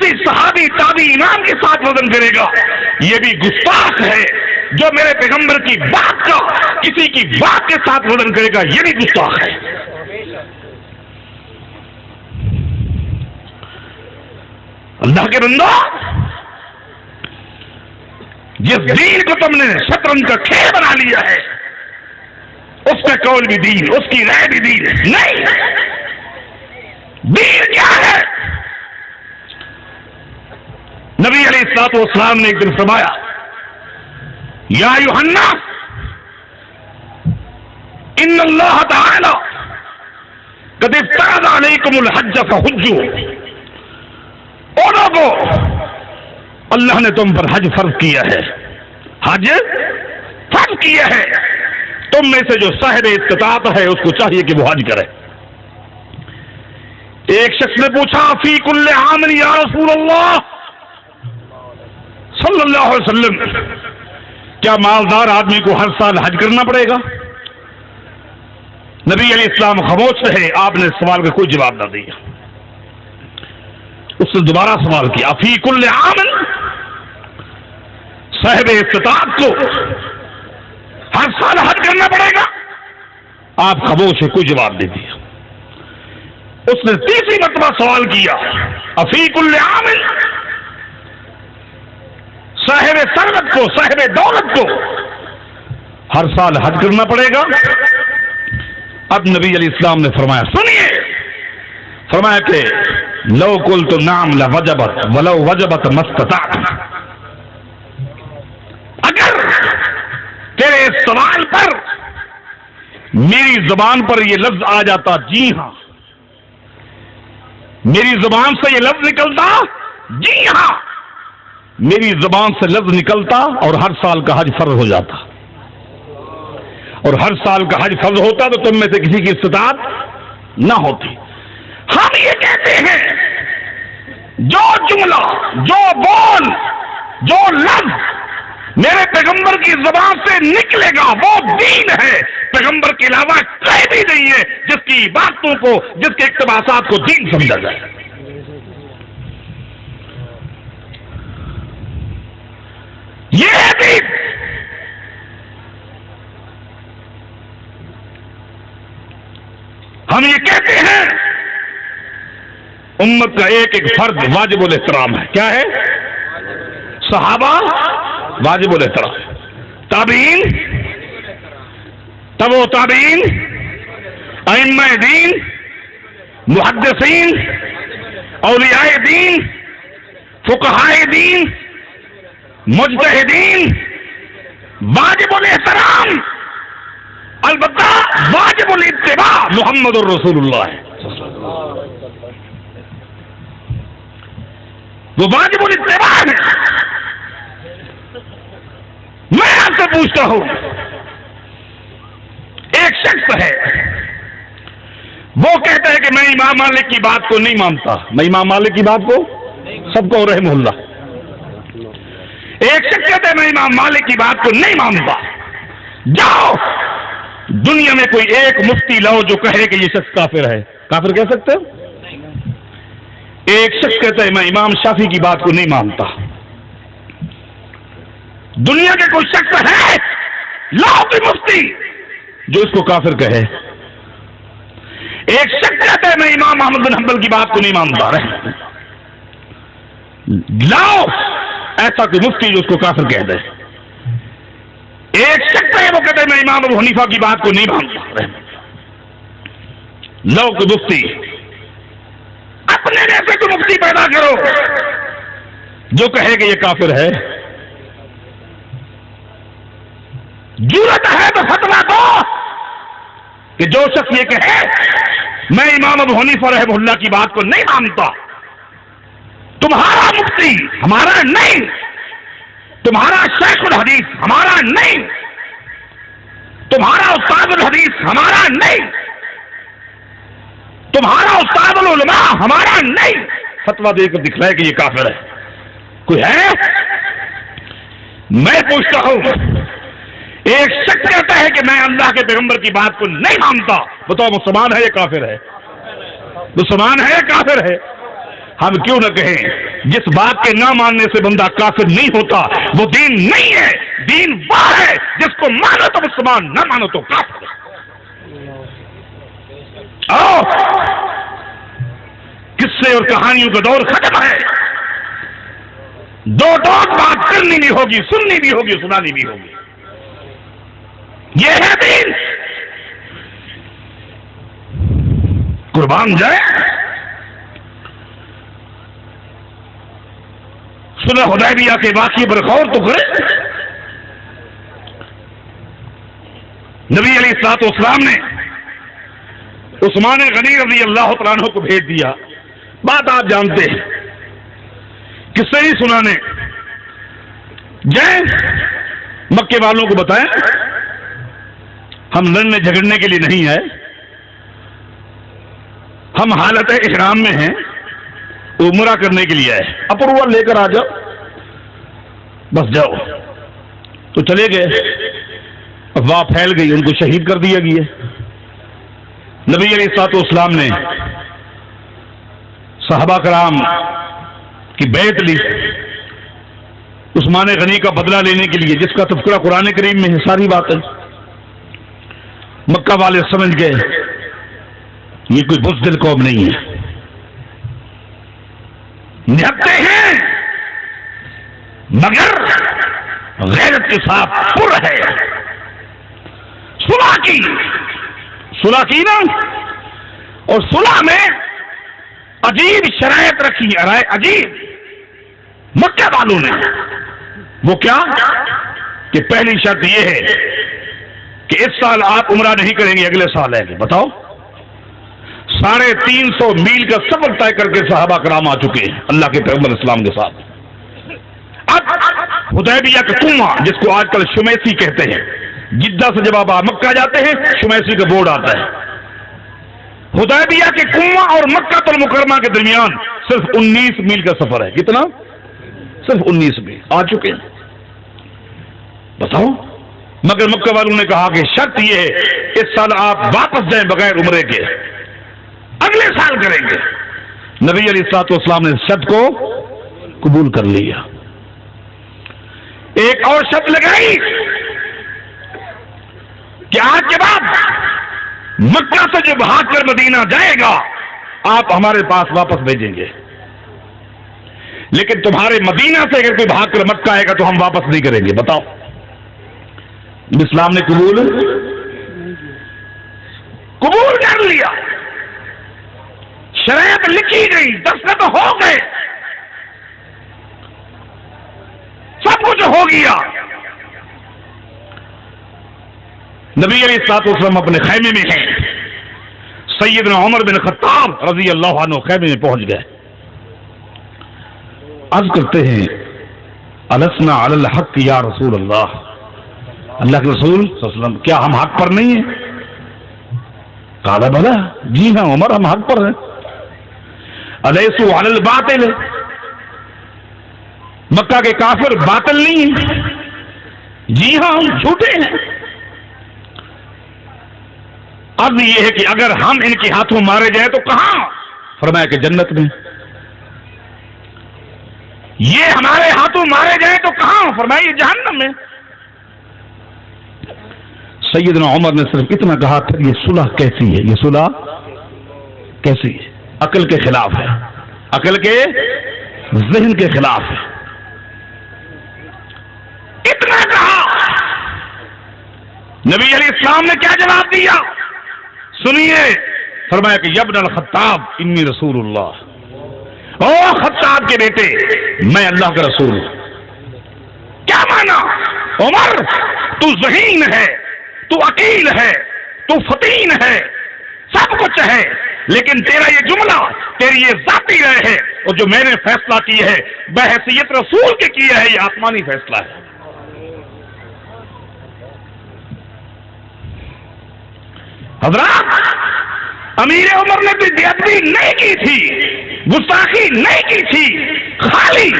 کسی صحابی تابعی امام کے ساتھ وزن کرے گا یہ بھی گستاخ ہے، جو میرے پیغمبر کی بات کا کسی کی بات کے ساتھ وزن کرے گا یہ بھی گستاخ ہے۔ اللہ کے بندو، جس دین کو تم نے شطرنج کا کھیل بنا لیا ہے اس کا قول بھی دین، اس کی رائے بھی دین نہیں۔ دین کیا ہے؟ نبی علیہ الصلوۃ والسلام نے ایک دن فرمایا یا ایھا الناس ان اللہ تعالی قد افترض علیکم الحج فحجوا، او لوگو اللہ نے تم پر حج فرض کیا ہے، حج فرض کیا ہے، تم میں سے جو صاحب استطاعت ہے اس کو چاہیے کہ وہ حج کرے۔ ایک شخص نے پوچھا فی کل عام یا رسول اللہ صلی اللہ علیہ وسلم، کیا مالدار آدمی کو ہر سال حج کرنا پڑے گا؟ نبی علیہ السلام خاموش رہے، آپ نے سوال کا کوئی جواب نہ دیا۔ اس نے دوبارہ سوال کیا فی کل عام، صاحب استطاعت کو ہر سال حج کرنا پڑے گا؟ آپ خاموش ہے، کوئی جواب نہیں دیا۔ اس نے تیسری مرتبہ سوال کیا افی کل عام، صاحب ثروت کو صاحب دولت کو ہر سال حج کرنا پڑے گا؟ اب نبی علیہ السلام نے فرمایا سنیے، فرمایا کہ لو قلت نعم لوجبت ولو وجبت ما استطعت، اگر تیرے سوال پر میری زبان پر یہ لفظ آ جاتا جی ہاں، میری زبان سے یہ لفظ نکلتا جی ہاں، میری زبان سے لفظ نکلتا اور ہر سال کا حج فرض ہو جاتا، اور ہر سال کا حج فرض ہوتا تو تم میں سے کسی کی استطاعت نہ ہوتی۔ ہم یہ کہتے ہیں جو جملہ، جو بول، جو لفظ میرے پیغمبر کی زبان سے نکلے گا وہ دین ہے، پیغمبر کے علاوہ کوئی بھی نہیں ہے جس کی باتوں کو، جس کے اقتباسات کو دین سمجھا جائے۔ یہ ہے دین۔ ہم یہ کہتے ہیں امت کا ایک ایک فرد واجب الاحترام ہے۔ کیا ہے؟ صحابہ واجب الاحترام، تابعین، تبع تابعین، ائمہ دین، محدثین، اولیاء دین، فقہاء دین، مجتہدین، واجب الاحترام، البتہ واجب الاتباع محمد الرسول اللہ ہے، وہ واجب الاتباع ہے۔ میں آپ سے پوچھتا ہوں، ایک شخص ہے وہ کہتا ہے کہ میں امام مالک کی بات کو نہیں مانتا، میں امام مالک کی بات کو، سب کو رحمہ اللہ۔ ایک شخص کہتا ہے میں امام مالک کی بات کو نہیں مانتا۔ جاؤ دنیا میں کوئی ایک مفتی لاؤ جو کہے کہ یہ شخص کافر ہے، کافر کہہ سکتے ہو؟ ایک شخص کہتا ہے میں امام شافعی کی بات کو نہیں مانتا۔ دنیا کے کوئی شخص ہے لاؤ کوئی مفتی جو اس کو کافر کہے۔ ایک شخص کہتا ہے میں امام احمد بن حنبل کی بات کو نہیں مانتا، لاؤ ایسا کوئی مفتی جو اس کو کافر کہہ دے۔ ایک شخص ہے وہ کہتا ہے میں امام ابو حنیفہ کی بات کو نہیں مانتا، لاؤ کوئی مفتی، اپنے جیسے کوئی مفتی پیدا کرو جو کہے کہ یہ کافر ہے۔ جرأت ہے تو فتویٰ دو کہ جو شخص یہ کہے میں امام ابو حنیفہ رحمہ اللہ کی بات کو نہیں مانتا، تمہارا مفتی ہمارا نہیں، تمہارا شیخ الحدیث ہمارا نہیں، تمہارا استاد الحدیث ہمارا نہیں، تمہارا استاد العلماء ہمارا نہیں، فتویٰ دے کر دکھلائے کہ یہ کافر ہے۔ کوئی ہے؟ میں پوچھتا ہوں، ایک شخص کہتا ہے کہ میں اللہ کے پیغمبر کی بات کو نہیں مانتا، بتاؤ مسلمان ہے یا کافر ہے؟ مسلمان ہے یا کافر ہے؟ ہم کیوں نہ کہیں جس بات کے نہ ماننے سے بندہ کافر نہیں ہوتا وہ دین نہیں ہے، دین وہ ہے جس کو مانو تو مسلمان، نہ مانو تو کافر۔ آؤ قصے اور کہانیوں کا دور ختم ہے، دو ٹوک بات کرنی بھی ہوگی، سننی بھی ہوگی، سنانی بھی ہوگی، یہ ہے دین۔ قربان جائے صلح حدیبیہ کے واقعے پر غور تو کریں۔ نبی علیہ الصلوۃ والسلام نے عثمان غنی رضی اللہ تعالیٰ عنہ کو بھیج دیا، بات آپ جانتے ہیں، کسے ہی سنانے جائیں مکے والوں کو بتائیں ہم لڑنے جھگڑنے کے لیے نہیں آئے، ہم حالت احرام میں ہیں، عمرہ کرنے کے لیے آئے، اپروول لے کر آ جاؤ، بس جاؤ۔ تو چلے گئے، افواہ پھیل گئی، ان کو شہید کر دیا گیا۔ نبی علیہ الصلوۃ والسلام نے صحابہ کرام کی بیعت لی عثمان غنی کا بدلہ لینے کے لیے، جس کا تذکرہ قرآن کریم میں ہے، ساری باتیں۔ مکہ والے سمجھ گئے یہ کوئی بزدل قوم نہیں ہے، نہتے ہیں مگر غیرت کے ساتھ پر ہے۔ صلح کی نا، اور صلح میں عجیب شرائط رکھی، عجیب مکہ والوں نے۔ وہ کیا کہ پہلی شرط یہ ہے کہ اس سال آپ عمرہ نہیں کریں گے، اگلے سال ہے۔ بتاؤ 350 میل کا سفر طے کر کے صحابہ کرام آ چکے ہیں اللہ کے پیغمبر اسلام کے ساتھ۔ اب حدیبیہ کا کنواں، جس کو آج کل شمیسی کہتے ہیں، جدہ سے جب آپ مکہ جاتے ہیں شمیسی کا بورڈ آتا ہے، حدیبیہ کے کنواں اور مکہ المکرمہ کے درمیان صرف 19 میل کا سفر ہے۔ کتنا؟ صرف 19 میل۔ آ چکے ہیں، بتاؤ۔ مگر مکہ والوں نے کہا کہ شرط یہ ہے اس سال آپ واپس جائیں بغیر عمرے کے، اگلے سال کریں گے۔ نبی علیہ الصلوۃ والسلام نے شرط کو قبول کر لیا۔ ایک اور شرط لگائی کہ آج کے بعد مکہ سے جو بھاگ کر مدینہ جائے گا آپ ہمارے پاس واپس بھیجیں گے، لیکن تمہارے مدینہ سے اگر کوئی بھاگ کر مکہ آئے گا تو ہم واپس نہیں کریں گے۔ بتاؤ، اسلام نے قبول کر لیا، شرائط لکھی گئی، دستخط ہو گئے، سب کچھ ہو گیا۔ نبی علیہ الصلوۃ والسلام اپنے خیمے میں ہیں، سیدنا عمر بن خطاب رضی اللہ عنہ خیمے میں پہنچ گئے، عرض کرتے ہیں السنا علی الحق یا رسول اللہ، اللہ کے رسول صلی اللہ علیہ وسلم کیا ہم حق پر نہیں ہیں؟ قال بلا، جی ہاں عمر ہم حق پر ہیں۔ الیسوا علی الباطل، مکہ کے کافر باطل نہیں ہیں، جی ہاں ہم جھوٹے ہیں۔ اب یہ ہے کہ اگر ہم ان کے ہاتھوں مارے جائیں تو کہاں؟ فرمایا کہ جنت میں۔ یہ ہمارے ہاتھوں مارے جائیں تو کہاں؟ فرمایا یہ جہنم میں۔ سیدنا عمر نے صرف اتنا کہا پھر یہ صلح کیسی ہے؟ یہ صلح کیسی ہے؟ عقل کے خلاف ہے، عقل کے ذہن کے خلاف ہے۔ اتنا کہا، نبی علیہ السلام نے کیا جواب دیا سنیے، فرمایا کہ یبن الخطاب انی رسول اللہ، او خطاب کے بیٹے میں اللہ کا رسول ہوں۔ کیا مانا؟ عمر تو ذہین ہے، تو عقیل ہے، تو فطین ہے، سب کچھ ہے، لیکن تیرا یہ جملہ، تیری یہ ذاتی رائے ہے، اور جو میں نے فیصلہ کی ہے بحیثیت رسول کے کیا ہے یہ آسمانی فیصلہ ہے۔ حضرات، امیر عمر نے بھی بے ادبی نہیں کی تھی، گستاخی نہیں کی تھی، خالی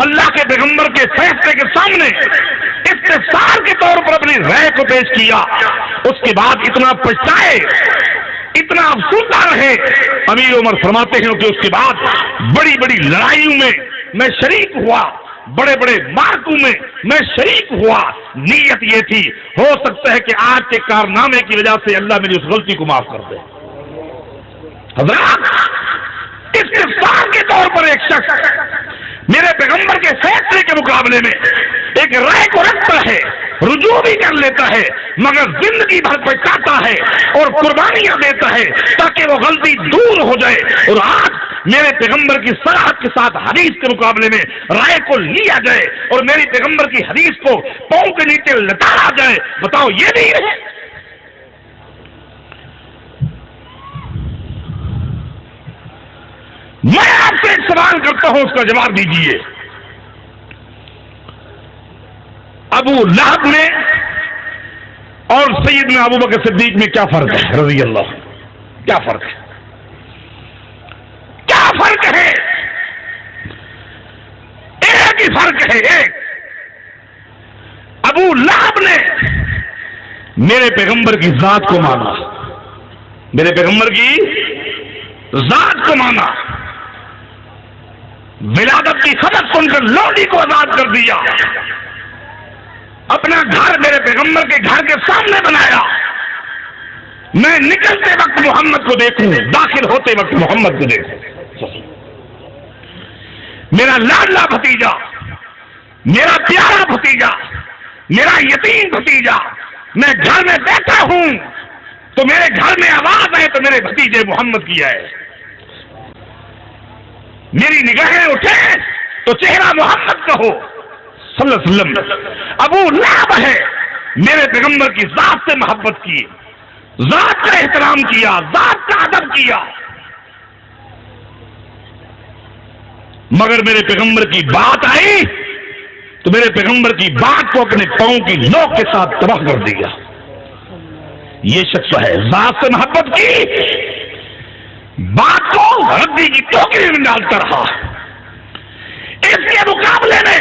اللہ کے پیغمبر کے فیصلے کے سامنے استفسار کے طور پر اپنی رائے کو پیش کیا۔ اس کے بعد اتنا پچھتائے، اتنا افسردہ رہے۔ امیر عمر فرماتے ہیں کہ اس کے بعد بڑی بڑی لڑائیوں میں میں شریک ہوا، بڑے بڑے معرکوں میں میں شریک ہوا، نیت یہ تھی ہو سکتا ہے کہ آج کے کارنامے کی وجہ سے اللہ میری اس غلطی کو معاف کر دے۔ حضرات، استفسار کے طور پر ایک شخص میرے پیغمبر کے فیصلے کے مقابلے میں ایک رائے کو رکھتا ہے، رجوع بھی کر لیتا ہے، مگر زندگی بھر پچھتاتا ہے اور قربانیاں دیتا ہے تاکہ وہ غلطی دور ہو جائے، اور آج میرے پیغمبر کی صراحت کے ساتھ حدیث کے مقابلے میں رائے کو لیا جائے اور میری پیغمبر کی حدیث کو پاؤں کے نیچے لٹایا جائے، بتاؤ یہ نہیں ہے؟ میں آپ سے ایک سوال کرتا ہوں، اس کا جواب دیجیے۔ ابو لہب میں اور سیدنا ابو بکر صدیق میں کیا فرق ہے رضی اللہ؟ کیا فرق ہے؟ کیا فرق ہے؟ ایک ہی فرق ہے، ایک۔ ابو لہب نے میرے پیغمبر کی ذات کو مانا، میرے پیغمبر کی ذات کو مانا، ولادت کی خبر سن کر لوڈی کو آزاد کر دیا، اپنا گھر میرے پیغمبر کے گھر کے سامنے بنایا، میں نکلتے وقت محمد کو دیکھوں، داخل ہوتے وقت محمد کو دیکھوں۔ میرا لاڈلا بھتیجا، میرا پیارا بھتیجا، میرا یتیم بھتیجا، میں گھر میں بیٹھا ہوں تو میرے گھر میں آواز آئے تو میرے بھتیجے محمد کی آئے، میری نگاہیں اٹھے تو چہرہ محمد کا ہو صلی اللہ علیہ وسلم۔ ابو لہب ہے، میرے پیغمبر کی ذات سے محبت کی، ذات کا احترام کیا، ذات کا ادب کیا، مگر میرے پیغمبر کی بات آئی تو میرے پیغمبر کی بات کو اپنے پاؤں کی نوک کے ساتھ تباہ کر دیا۔ یہ شخص ہے ذات سے محبت کی، بات کو ردی کی ٹوکری میں ڈالتا رہا۔ اس کے مقابلے میں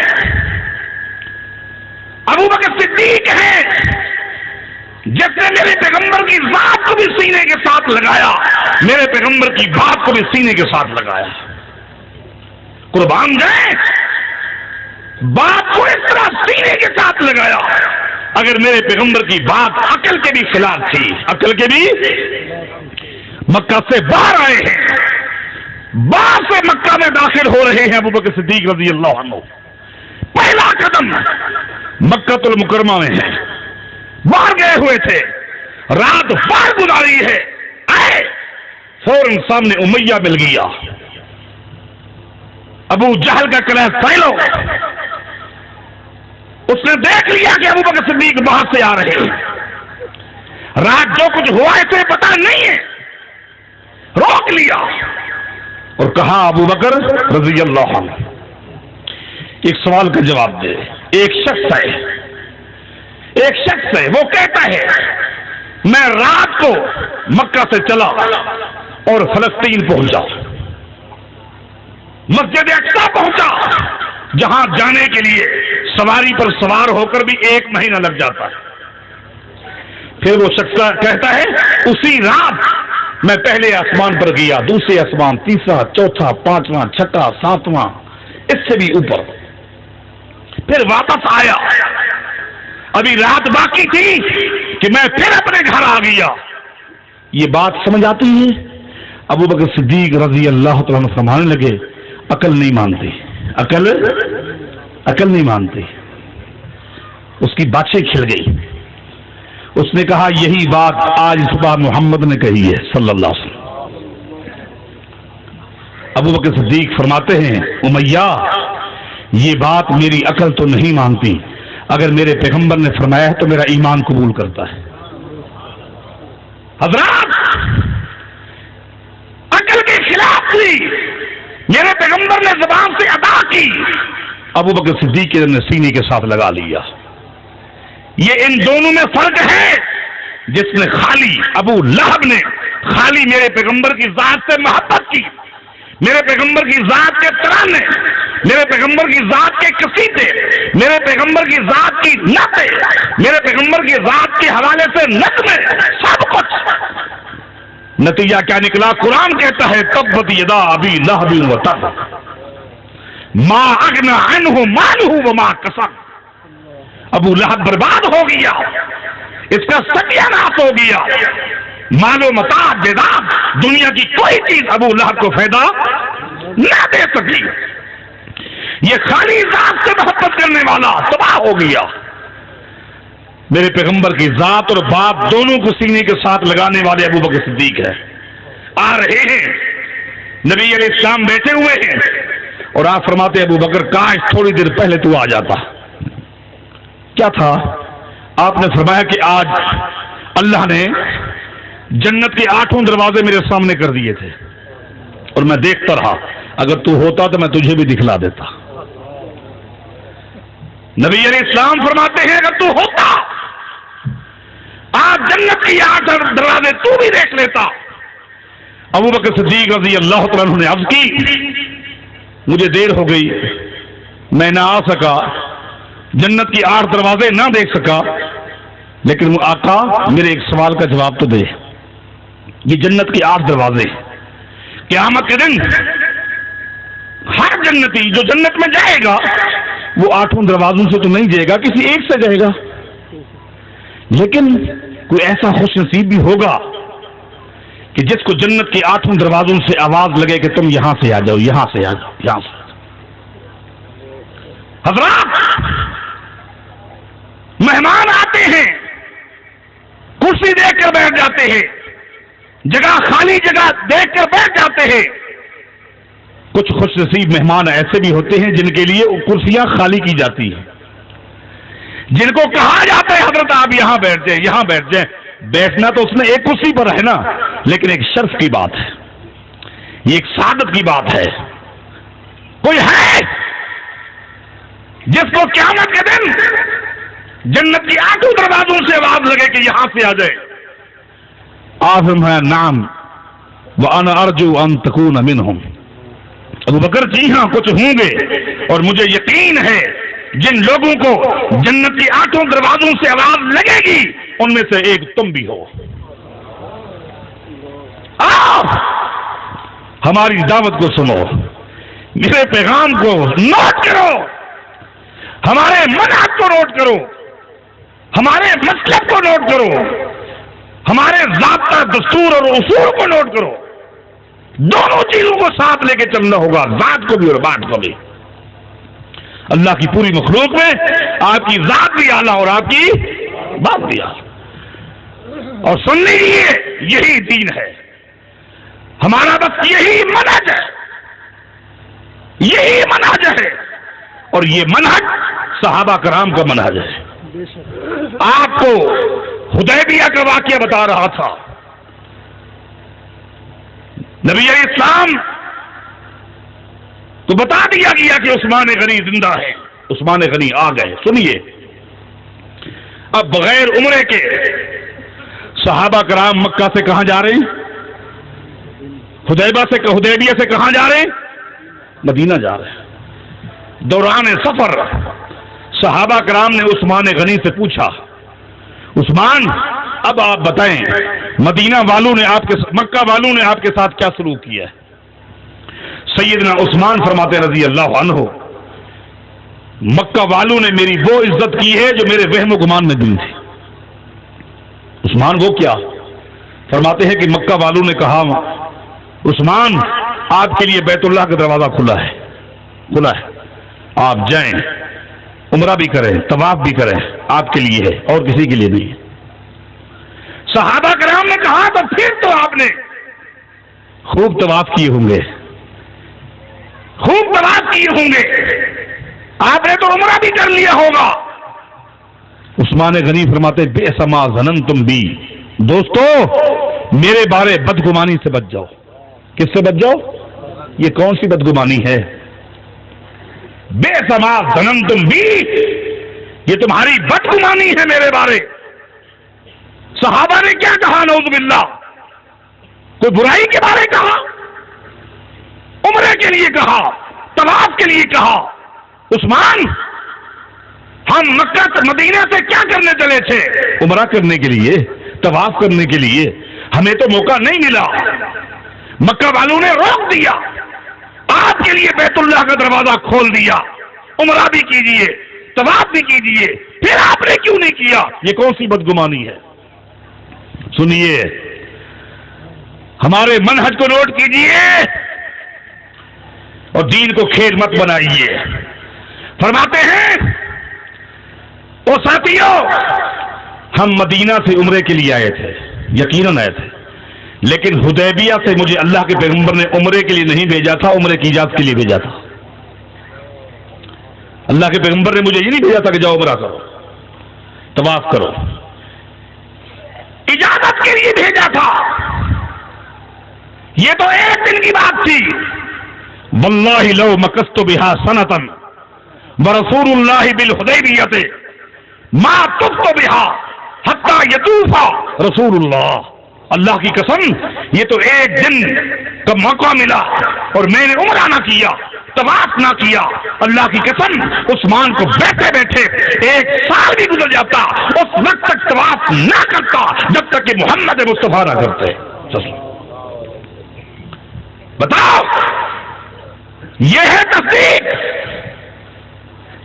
ابو بکر صدیق ہے، جس نے میرے پیغمبر کی ذات کو بھی سینے کے ساتھ لگایا، میرے پیغمبر کی بات کو بھی سینے کے ساتھ لگایا۔ قربان جائے، بات کو اس طرح سینے کے ساتھ لگایا، اگر میرے پیغمبر کی بات عقل کے بھی خلاف تھی، عقل کے بھی، مکہ سے باہر آئے ہیں، باہر سے مکہ میں داخل ہو رہے ہیں ابو بکر صدیق رضی اللہ عنہ، پہلا قدم مکہ المکرمہ میں ہے، باہر گئے ہوئے تھے، رات باہر گزاری ہے، آئے فوراً سامنے امیہ مل گیا، ابو جہل کا قلعہ سیلو، اس نے دیکھ لیا کہ ابو بکر صدیق باہر سے آ رہے ہیں، رات جو کچھ ہوا اسے پتا نہیں ہے، روک لیا اور کہا ابو بکر رضی اللہ عنہ ایک سوال کا جواب دے۔ ایک شخص ہے وہ کہتا ہے میں رات کو مکہ سے چلا اور فلسطین پہنچا، مسجد اقصی پہنچا، جہاں جانے کے لیے سواری پر سوار ہو کر بھی 1 مہینہ لگ جاتا ہے۔ پھر وہ شخص کہتا ہے اسی رات میں پہلے آسمان پر گیا، دوسرے آسمان، تیسرا، چوتھا، پانچواں، چھٹا، ساتواں، اس سے بھی اوپر، پھر واپس آیا، ابھی رات باقی تھی کہ میں پھر اپنے گھر آ گیا۔ یہ بات سمجھ آتی ہے؟ ابو بکر صدیق رضی اللہ تعالیٰ عنہ فرمانے لگے عقل نہیں مانتی، عقل نہیں مانتی۔ اس کی باتیں کھل گئی، اس نے کہا یہی بات آج صبح محمد نے کہی ہے صلی اللہ علیہ وسلم۔ ابو بکر صدیق فرماتے ہیں امیہ یہ بات میری عقل تو نہیں مانتی، اگر میرے پیغمبر نے فرمایا ہے تو میرا ایمان قبول کرتا ہے۔ حضرات، عقل کے خلاف تھی، میرے پیغمبر نے زبان سے ادا کی، ابو بکر صدیق نے سینے کے ساتھ لگا لیا۔ یہ ان دونوں میں فرق ہے، جس نے خالی ابو لہب نے خالی میرے پیغمبر کی ذات سے محبت کی، میرے پیغمبر کی ذات کے ترانے، میرے پیغمبر کی ذات کے قصیدے، میرے پیغمبر کی ذات کی نعتیں، میرے پیغمبر کی ذات کے حوالے سے نظمیں، سب کچھ۔ نتیجہ کیا نکلا؟ قرآن کہتا ہے تبت یدا ابی لہب و تب، ما اغنا عنہ مالہ وما کسب، ابو لہب برباد ہو گیا، اس کا ستیہ ناش ہو گیا، مال و متاع جائیداد دنیا کی کوئی چیز ابو لہب کو فائدہ نہ دے سکی، یہ خالی ذات سے محبت کرنے والا تباہ ہو گیا۔ میرے پیغمبر کی ذات اور باپ دونوں کو سینے کے ساتھ لگانے والے ابو بکر صدیق ہے، آ رہے ہیں، نبی علیہ السلام بیٹھے ہوئے ہیں اور آپ فرماتے ابو بکر کاش تھوڑی دیر پہلے تو آ جاتا۔ کیا تھا؟ آپ نے فرمایا کہ آج اللہ نے جنت کے 8 دروازے میرے سامنے کر دیے تھے اور میں دیکھتا رہا، اگر تو ہوتا تو میں تجھے بھی دکھلا دیتا۔ نبی علیہ السلام فرماتے ہیں اگر تو ہوتا آج جنت کی 8 دروازے تو بھی دیکھ لیتا۔ ابو بکر صدیق رضی اللہ تعالیٰ عنہ نے عرض کی مجھے دیر ہو گئی، میں نہ آ سکا، جنت کی 8 دروازے نہ دیکھ سکا، لیکن آقا میرے ایک سوال کا جواب تو دے، یہ جنت کی 8 دروازے قیامت کے دن ہر جنتی جو جنت میں جائے گا وہ 8 دروازوں سے تو نہیں جائے گا، کسی ایک سے جائے گا، لیکن کوئی ایسا خوش نصیب بھی ہوگا کہ جس کو جنت کے 8 دروازوں سے آواز لگے کہ تم یہاں سے آ جاؤ، یہاں سے آ جاؤ، یہاں سے۔ حضرات مہمان آتے ہیں، کرسی دیکھ کر بیٹھ جاتے ہیں، جگہ خالی جگہ دیکھ کر بیٹھ جاتے ہیں۔ کچھ خوش نصیب مہمان ایسے بھی ہوتے ہیں جن کے لیے کرسیاں خالی کی جاتی ہیں، جن کو کہا جاتا ہے حضرت آپ یہاں بیٹھ جائیں، یہاں بیٹھ جائیں۔ بیٹھنا تو اس نے ایک کرسی پر ہے نا، لیکن ایک شرف کی بات ہے، یہ ایک سعادت کی بات ہے۔ کوئی ہے جس کو قیامت کے دن جنت کی 8 دروازوں سے آواز لگے کہ یہاں سے آ جائے؟ آزم ہے نام وَأَنَا أَرْجُو أَن تَكُونَ مِنْهُمْ۔ ابو بکر جی ہاں کچھ ہوں گے اور مجھے یقین ہے جن لوگوں کو جنت کی 8 دروازوں سے آواز لگے گی ان میں سے ایک تم بھی ہو۔ آپ ہماری دعوت کو سنو، میرے پیغام کو نوٹ کرو، ہمارے منہج کو نوٹ کرو، ہمارے مسلک کو نوٹ کرو، ہمارے ضابطہ دستور اور اصول کو نوٹ کرو۔ دونوں چیزوں کو ساتھ لے کے چلنا ہوگا، ذات کو بھی اور بات کو بھی۔ اللہ کی پوری مخلوق میں آپ کی ذات بھی اعلیٰ اور آپ کی بات بھی اعلیٰ، اور سن لیجیے یہی دین ہے ہمارا، بس یہی منہج ہے، یہی منہج ہے، اور یہ منہج صحابہ کرام کا منہج ہے۔ آپ کو حدیبیہ کا واقعہ بتا رہا تھا، نبی علیہ السلام تو بتا دیا گیا کہ عثمان غنی زندہ ہے، عثمان غنی آ گئے۔ سنیے، اب بغیر عمرے کے صحابہ کرام مکہ سے کہاں جا رہے ہیں؟ حدیبیہ سے کہاں جا رہے ہیں؟ مدینہ جا رہے ہیں۔ دوران سفر صحابہ کرام نے عثمان غنی سے پوچھا، عثمان اب آپ بتائیں مدینہ والوں نے مکہ والوں نے آپ کے ساتھ کیا سلوک کیا ہے؟ سیدنا عثمان فرماتے رضی اللہ عنہ، مکہ والوں نے میری وہ عزت کی ہے جو میرے وہم و گمان میں دل تھی۔ عثمان وہ کیا؟ فرماتے ہیں کہ مکہ والوں نے کہا عثمان آپ کے لیے بیت اللہ کا دروازہ کھلا ہے، آپ جائیں، عمرہ بھی کریں، طواف بھی کریں، آپ کے لیے ہے اور کسی کے لیے نہیں۔ صحابہ کرام نے کہا تو پھر تو آپ نے خوب طواف کیے ہوں گے، خوب طواف کیے ہوں گے، آپ نے تو عمرہ بھی کر لیا ہوگا۔ عثمان غنی فرماتے بئس ما ظننتم بی، دوستو میرے بارے بدگمانی سے بچ جاؤ۔ کس سے بچ جاؤ؟ یہ کون سی بدگمانی ہے؟ بئس ما ظننتم بی، یہ تمہاری بدگمانی ہے میرے بارے۔ صحابہ نے کیا کہا؟ نعوذ باللہ، کوئی برائی کے بارے کہا؟ عمرے کے لیے کہا، طواف کے لیے کہا۔ عثمان ہم مکہ مدینہ سے کیا کرنے چلے تھے؟ عمرہ کرنے کے لیے، طواف کرنے کے لیے، ہمیں تو موقع نہیں ملا، مکہ والوں نے روک دیا۔ آپ کے لیے بیت اللہ کا دروازہ کھول دیا، عمرہ بھی کیجئے، طواف بھی کیجئے، پھر آپ نے کیوں نہیں کیا؟ یہ کون سی بدگمانی ہے؟ سنیے، ہمارے منہج کو نوٹ کیجئے اور دین کو کھیل مت بنائیے۔ فرماتے ہیں او ساتھیو، ہم مدینہ سے عمرے کے لیے آئے تھے، یقیناً آئے تھے، لیکن حدیبیہ سے مجھے اللہ کے پیغمبر نے عمرے کے لیے نہیں بھیجا تھا، عمرے کی اجازت کے لیے بھیجا تھا۔ اللہ کے پیغمبر نے مجھے یہ نہیں بھیجا تھا کہ جاؤ عمرہ کرو، طواف کرو، اجازت کے لیے بھیجا تھا۔ یہ تو ایک دن کی بات تھی۔ واللہ لو مکست بہا سنتن ورسول اللہ بالحدیبیۃ ما طفت بہا حتی یطوف رسول اللہ۔ اللہ کی قسم، یہ تو ایک دن کا موقع ملا اور میں نے عمرہ نہ کیا، طواف نہ کیا۔ اللہ کی قسم، عثمان کو بیٹھے بیٹھے ایک سال بھی گزر جاتا، اس وقت تک طواف نہ کرتا جب تک کہ محمد مصطفیٰ نہ کرتے۔ بتاؤ، یہ ہے تصدیق،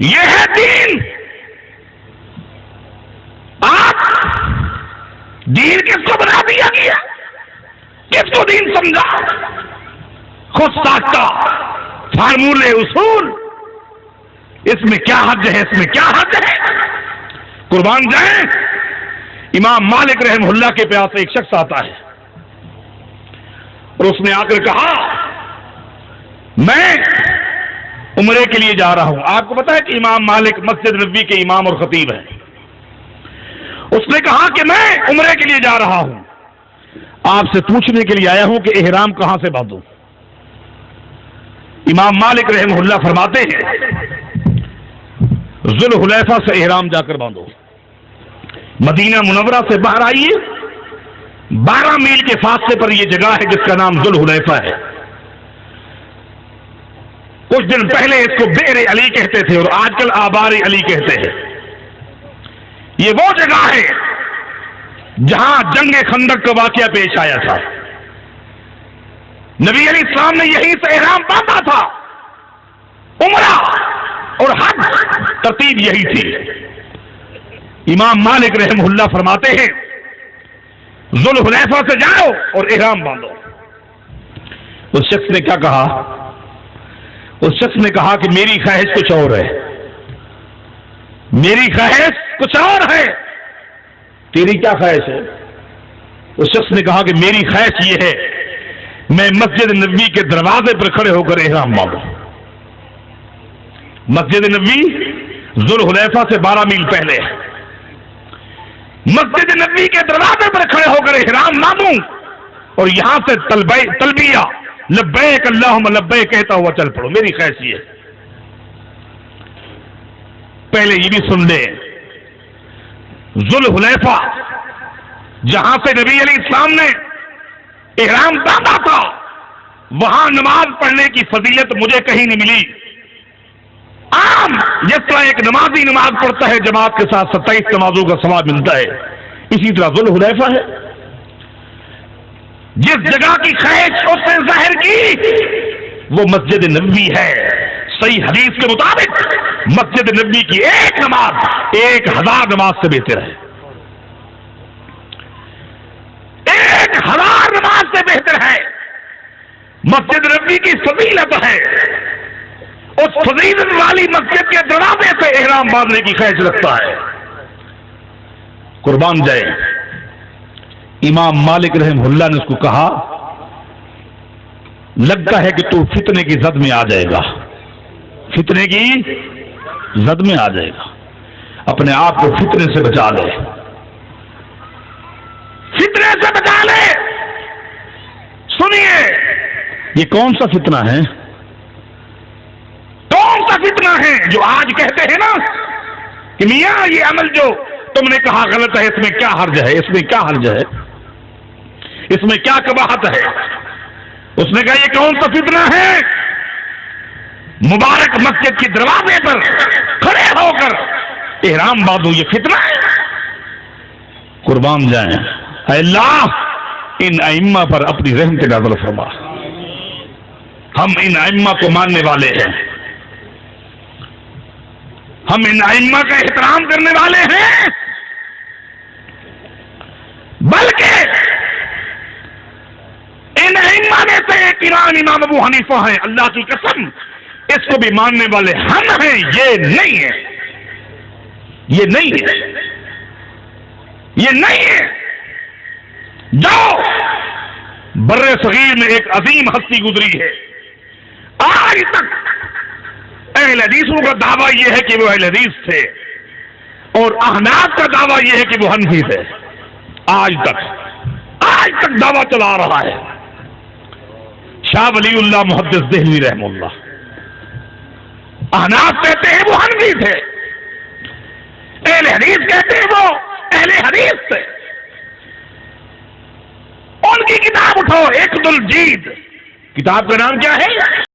یہ ہے دین۔ آپ دین کس کو بنا دیا گیا؟ کس کو دین سمجھا؟ خود ساختہ فارمولے، اصول، اس میں کیا حرج ہے، اس میں کیا حرج ہے؟ قربان جائیں، امام مالک رحمہ اللہ کے پاس ایک شخص آتا ہے اور اس نے آ کر کہا میں عمرے کے لیے جا رہا ہوں۔ آپ کو پتا ہے کہ امام مالک مسجد نبوی کے امام اور خطیب ہیں۔ اس نے کہا کہ میں عمرے کے لیے جا رہا ہوں، آپ سے پوچھنے کے لیے آیا ہوں کہ احرام کہاں سے باندھوں؟ امام مالک رحمہ اللہ فرماتے ہیں ذوالحلیفہ سے احرام جا کر باندھو۔ مدینہ منورہ سے باہر آئیے، 12 میل کے فاصلے پر یہ جگہ ہے جس کا نام ذوالحلیفہ ہے۔ کچھ دن پہلے اس کو بئر علی کہتے تھے اور آج کل آبار علی کہتے ہیں۔ یہ وہ جگہ ہے جہاں جنگ خندق کا واقعہ پیش آیا تھا۔ نبی علیہ السلام نے یہیں سے احرام باندھا تھا۔ عمرہ اور حج ترتیب یہی تھی۔ امام مالک رحمہ اللہ فرماتے ہیں ذوالحلیفہ سے جاؤ اور احرام باندھو۔ اس شخص نے کیا کہا؟ اس شخص نے کہا کہ میری خواہش کچھ اور ہے، میری خواہش کچھ اور ہے۔ تیری کیا خواہش ہے؟ اس شخص نے کہا کہ میری خواہش یہ ہے میں مسجد نبوی کے دروازے پر کھڑے ہو کر احرام باندھوں۔ مسجد نبوی ذوالحلیفہ سے 12 میل پہلے ہے۔ مسجد نبوی کے دروازے پر کھڑے ہو کر احرام باندھوں اور یہاں سے تلبیہ لبیک اللہم لبیک کہتا ہوا چل پڑو۔ میری خواہش یہ ہے۔ پہلے یہ بھی سن لیں، ذوالحلیفہ جہاں سے نبی علیہ السلام نے احرام باندھا تھا، وہاں نماز پڑھنے کی فضیلت مجھے کہیں نہیں ملی۔ عام جس طرح ایک نمازی نماز پڑھتا ہے جماعت کے ساتھ 27 نمازوں کا ثواب ملتا ہے، اسی طرح ذوالحلیفہ ہے۔ جس جگہ کی خواہش اس نے ظاہر کی وہ مسجد نبوی ہے۔ صحیح حدیث کے مطابق مسجد نبوی کی ایک نماز 1000 نماز سے بہتر ہے۔ 1000 نماز سے بہتر ہے۔ مسجد نبوی کی فضیلت ہے۔ اس فضیلت والی مسجد کے دروازے سے احرام باندھنے کی خواہش رکھتا ہے۔ قربان جائے، امام مالک رحمہ اللہ نے اس کو کہا لگتا ہے کہ تو فتنے کی زد میں آ جائے گا، فتنے کی زد میں آ جائے گا، اپنے آپ کو فتنے سے بچا لے، فتنے سے بچا لے۔ سنیے، یہ کون سا فتنہ ہے؟ کون سا فتنہ ہے جو آج کہتے ہیں نا کہ میاں یہ عمل جو تم نے کہا غلط ہے، اس میں کیا حرج ہے، اس میں کیا حرج ہے، اس میں کیا قباحت ہے؟ اس نے کہا یہ کون سا فتنہ ہے؟ مبارک مسجد کے دروازے پر کھڑے ہو کر احرام باندھو، یہ فتنہ ہے؟ قربان جائیں، اے اللہ ان ائمہ پر اپنی رحمت نازل فرما، ہم ان ائمہ کو ماننے والے ہیں، ہم ان ائمہ کا احترام کرنے والے ہیں، بلکہ ان ائمہ میں سے ایک امام ابو حنیفہ ہیں، اللہ کی قسم اس کو بھی ماننے والے ہم ہیں، یہ نہیں ہے، یہ نہیں ہے، یہ نہیں ہے۔ جو بر صغیر میں ایک عظیم ہستی گزری ہے، آج تک اہل حدیثوں کا دعویٰ یہ ہے کہ وہ اہل حدیث تھے، اور احناف کا دعویٰ یہ ہے کہ وہ حنفی تھے، آج تک دعویٰ چلا رہا ہے۔ شاہ ولی اللہ محدث دہلوی رحمہ اللہ احناف کہتے ہیں وہ حنفی تھے، اہل حدیث کہتے ہیں وہ اہل حدیث تھے۔ ان کی کتاب اٹھو، عقد الجید، کتاب کا نام کیا ہے؟